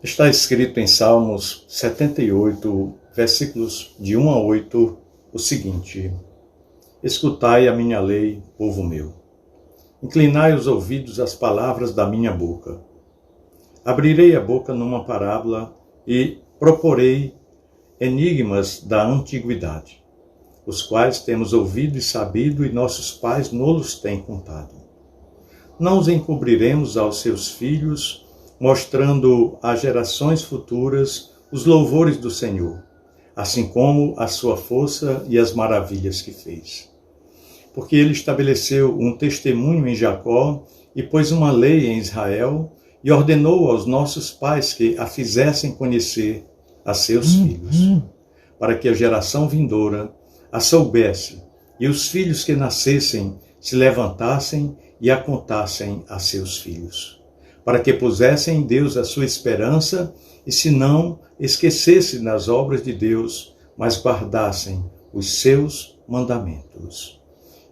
Está escrito em Salmos 78, versículos de 1 a 8, o seguinte: Escutai a minha lei, povo meu. Inclinai os ouvidos às palavras da minha boca. Abrirei a boca numa parábola e proporei enigmas da antiguidade, os quais temos ouvido e sabido e nossos pais nos têm contado. Não os encobriremos aos seus filhos, mostrando às gerações futuras os louvores do Senhor, assim como a sua força e as maravilhas que fez. Porque ele estabeleceu um testemunho em Jacó e pôs uma lei em Israel e ordenou aos nossos pais que a fizessem conhecer a seus filhos, para que a geração vindoura a soubesse e os filhos que nascessem se levantassem e a contassem a seus filhos, para que pusessem em Deus a sua esperança e se não esquecessem das obras de Deus, mas guardassem os seus mandamentos.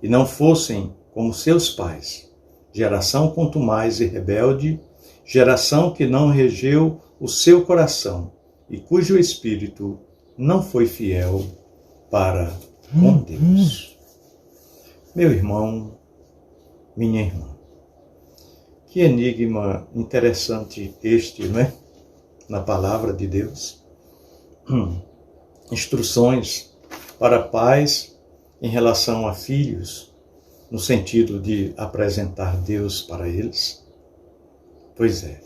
E não fossem como seus pais, geração contumaz e rebelde, geração que não regeu o seu coração e cujo espírito não foi fiel para com Deus. Meu irmão, minha irmã, que enigma interessante este, não é? Na palavra de Deus. Instruções para pais em relação a filhos, no sentido de apresentar Deus para eles. Pois é.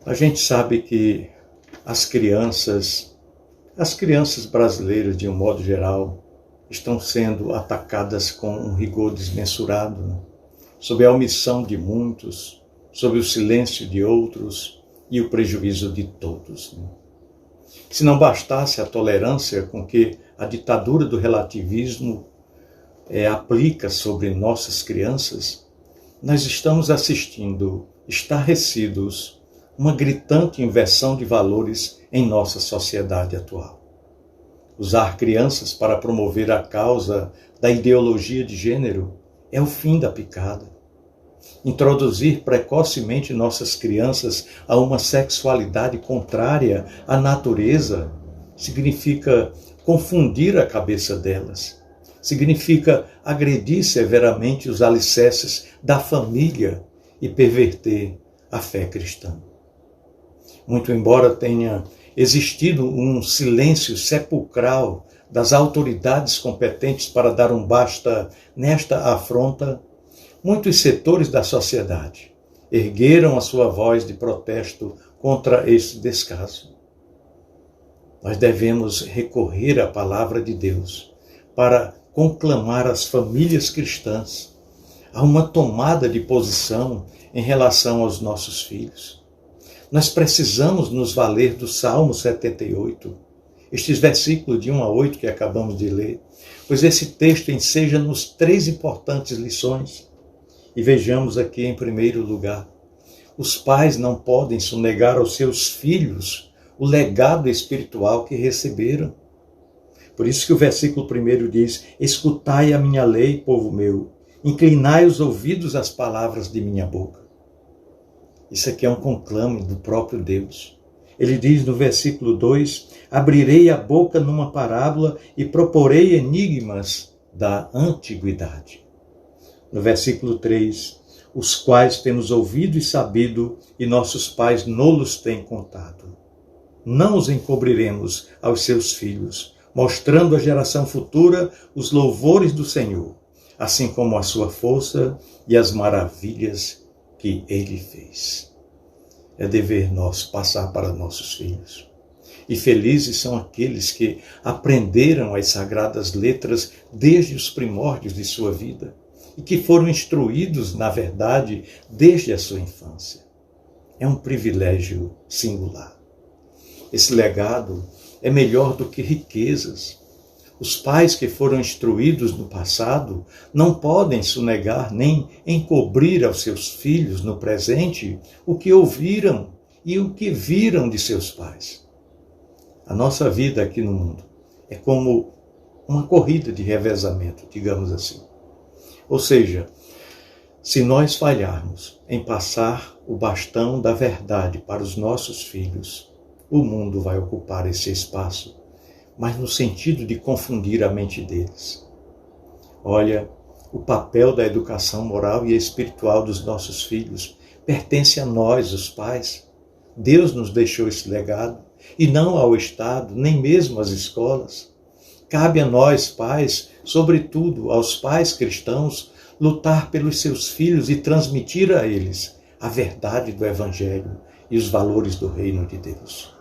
A gente sabe que as crianças brasileiras, de um modo geral, estão sendo atacadas com um rigor desmensurado, né? Sob a omissão de muitos, sob o silêncio de outros e o prejuízo de todos, né? Se não bastasse a tolerância com que a ditadura do relativismo aplica sobre nossas crianças, nós estamos assistindo, estarrecidos, uma gritante inversão de valores em nossa sociedade atual. Usar crianças para promover a causa da ideologia de gênero é o fim da picada. Introduzir precocemente nossas crianças a uma sexualidade contrária à natureza significa confundir a cabeça delas. Significa agredir severamente os alicerces da família e perverter a fé cristã. Muito embora tenha existido um silêncio sepulcral das autoridades competentes para dar um basta nesta afronta, muitos setores da sociedade ergueram a sua voz de protesto contra esse descaso. Nós devemos recorrer à palavra de Deus para conclamar as famílias cristãs a uma tomada de posição em relação aos nossos filhos. Nós precisamos nos valer do Salmo 78, estes versículos de 1 a 8 que acabamos de ler, pois esse texto enseja-nos 3 importantes lições. E vejamos aqui em primeiro lugar, os pais não podem sonegar aos seus filhos o legado espiritual que receberam. Por isso que o versículo 1 diz: Escutai a minha lei, povo meu, inclinai os ouvidos às palavras de minha boca. Isso aqui é um conclame do próprio Deus. Ele diz no versículo 2, abrirei a boca numa parábola e proporei enigmas da antiguidade. No versículo 3, os quais temos ouvido e sabido e nossos pais nos têm contado. Não os encobriremos aos seus filhos, mostrando à geração futura os louvores do Senhor, assim como a sua força e as maravilhas que ele fez. É dever nosso passar para nossos filhos. E felizes são aqueles que aprenderam as sagradas letras desde os primórdios de sua vida e que foram instruídos na verdade desde a sua infância. É um privilégio singular. Esse legado é melhor do que riquezas. Os pais que foram instruídos no passado não podem sonegar nem encobrir aos seus filhos no presente o que ouviram e o que viram de seus pais. A nossa vida aqui no mundo é como uma corrida de revezamento, digamos assim. Ou seja, Se nós falharmos em passar o bastão da verdade para os nossos filhos, o mundo vai ocupar esse espaço, mas no sentido de confundir a mente deles. Olha, o papel da educação moral e espiritual dos nossos filhos pertence a nós, os pais. Deus nos deixou esse legado, e não ao Estado, nem mesmo às escolas. Cabe a nós, pais, sobretudo aos pais cristãos, lutar pelos seus filhos e transmitir a eles a verdade do Evangelho e os valores do reino de Deus.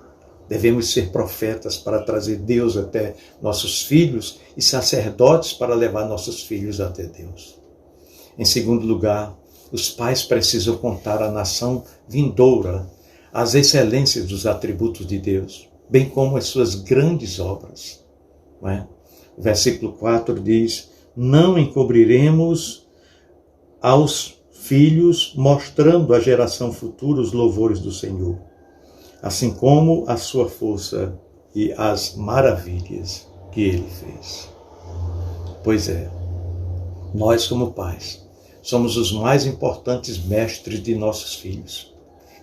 Devemos ser profetas para trazer Deus até nossos filhos e sacerdotes para levar nossos filhos até Deus. Em segundo lugar, os pais precisam contar à nação vindoura as excelências dos atributos de Deus, bem como as suas grandes obras. Não é? O versículo 4 diz: não encobriremos aos filhos, mostrando à geração futura os louvores do Senhor, assim como a sua força e as maravilhas que ele fez. Pois é, nós como pais somos os mais importantes mestres de nossos filhos.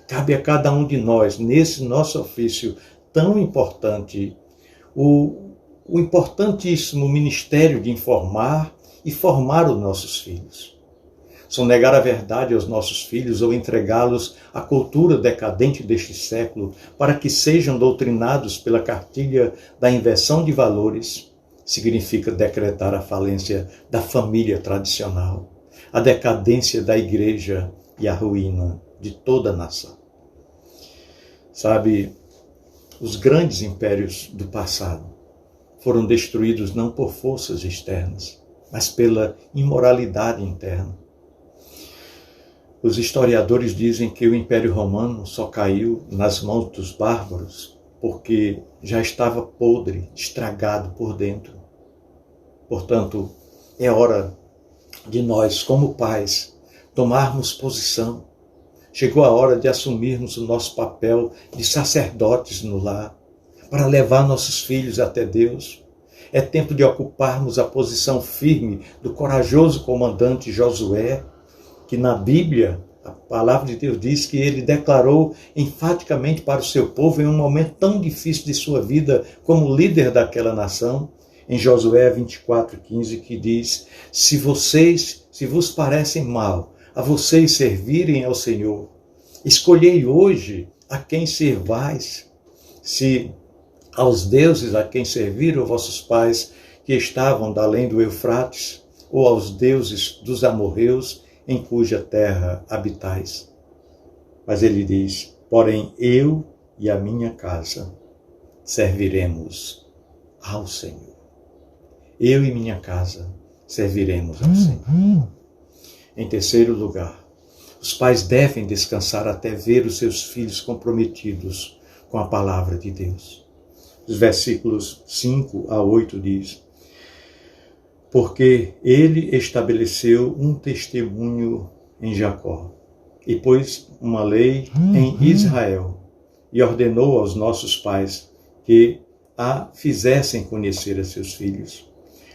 Cabe a cada um de nós, nesse nosso ofício tão importante, o importantíssimo ministério de informar e formar os nossos filhos. Sonegar a verdade aos nossos filhos ou entregá-los à cultura decadente deste século para que sejam doutrinados pela cartilha da inversão de valores significa decretar a falência da família tradicional, a decadência da igreja e a ruína de toda a nação. Sabe, os grandes impérios do passado foram destruídos não por forças externas, mas pela imoralidade interna. Os historiadores dizem que o Império Romano só caiu nas mãos dos bárbaros porque já estava podre, estragado por dentro. Portanto, é hora de nós, como pais, tomarmos posição. Chegou a hora de assumirmos o nosso papel de sacerdotes no lar, para levar nossos filhos até Deus. É tempo de ocuparmos a posição firme do corajoso comandante Josué, que na Bíblia, a palavra de Deus diz que ele declarou enfaticamente para o seu povo em um momento tão difícil de sua vida como líder daquela nação, em Josué 24:15, que diz: se vos parecem mal a vocês servirem ao Senhor, escolhei hoje a quem servais, se aos deuses a quem serviram vossos pais que estavam da além do Eufrates, ou aos deuses dos amorreus em cuja terra habitais. Mas ele diz: porém eu e a minha casa serviremos ao Senhor. Eu e minha casa serviremos ao Senhor. Em terceiro lugar, os pais devem descansar até ver os seus filhos comprometidos com a palavra de Deus. Os versículos 5 a 8 diz: porque ele estabeleceu um testemunho em Jacó, e pôs uma lei em Israel, e ordenou aos nossos pais que a fizessem conhecer a seus filhos,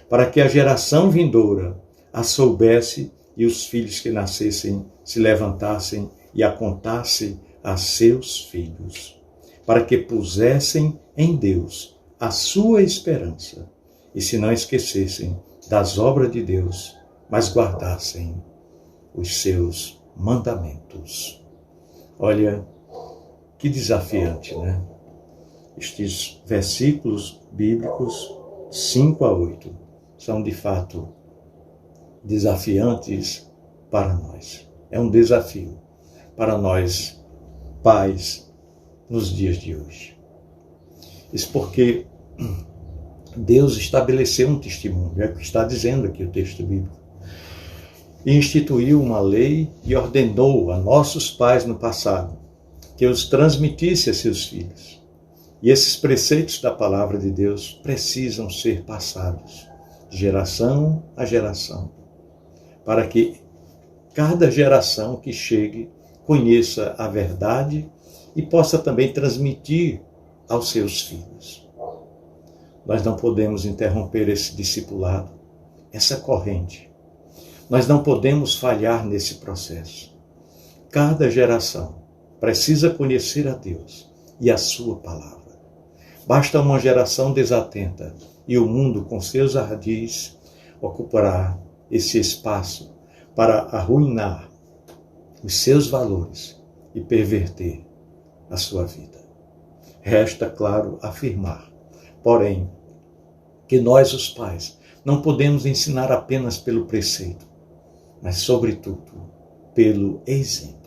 para que a geração vindoura a soubesse e os filhos que nascessem se levantassem e a contassem a seus filhos, para que pusessem em Deus a sua esperança e se não esquecessem das obras de Deus, mas guardassem os seus mandamentos. Olha, que desafiante, né? Estes versículos bíblicos 5 a 8 são de fato desafiantes para nós. É um desafio para nós, pais, nos dias de hoje. Isso porque Deus estabeleceu um testemunho, é o que está dizendo aqui o texto bíblico. E instituiu uma lei e ordenou a nossos pais no passado que os transmitisse a seus filhos. E esses preceitos da palavra de Deus precisam ser passados de geração a geração, para que cada geração que chegue conheça a verdade e possa também transmitir aos seus filhos. Nós não podemos interromper esse discipulado, essa corrente. Nós não podemos falhar nesse processo. Cada geração precisa conhecer a Deus e a sua palavra. Basta uma geração desatenta e o mundo, com seus ardis, ocupará esse espaço para arruinar os seus valores e perverter a sua vida. Resta, claro, afirmar, porém, que nós, os pais, não podemos ensinar apenas pelo preceito, mas, sobretudo, pelo exemplo.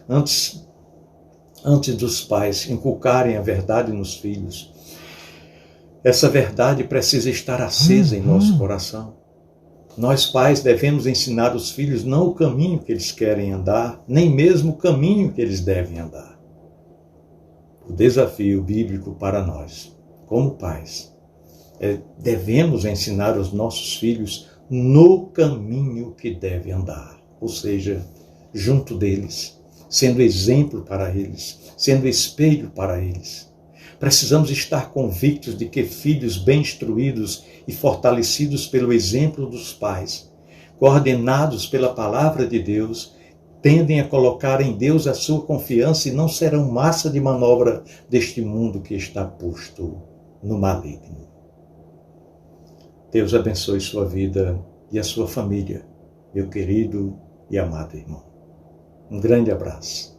Antes dos pais inculcarem a verdade nos filhos, essa verdade precisa estar acesa em nosso coração. Nós, pais, devemos ensinar os filhos não o caminho que eles querem andar, nem mesmo o caminho que eles devem andar. O desafio bíblico para nós, como pais, devemos ensinar os nossos filhos no caminho que devem andar, ou seja, junto deles, sendo exemplo para eles, sendo espelho para eles. Precisamos estar convictos de que filhos bem instruídos e fortalecidos pelo exemplo dos pais, coordenados pela palavra de Deus, tendem a colocar em Deus a sua confiança e não serão massa de manobra deste mundo que está posto no maligno. Deus abençoe sua vida e a sua família, meu querido e amado irmão. Um grande abraço.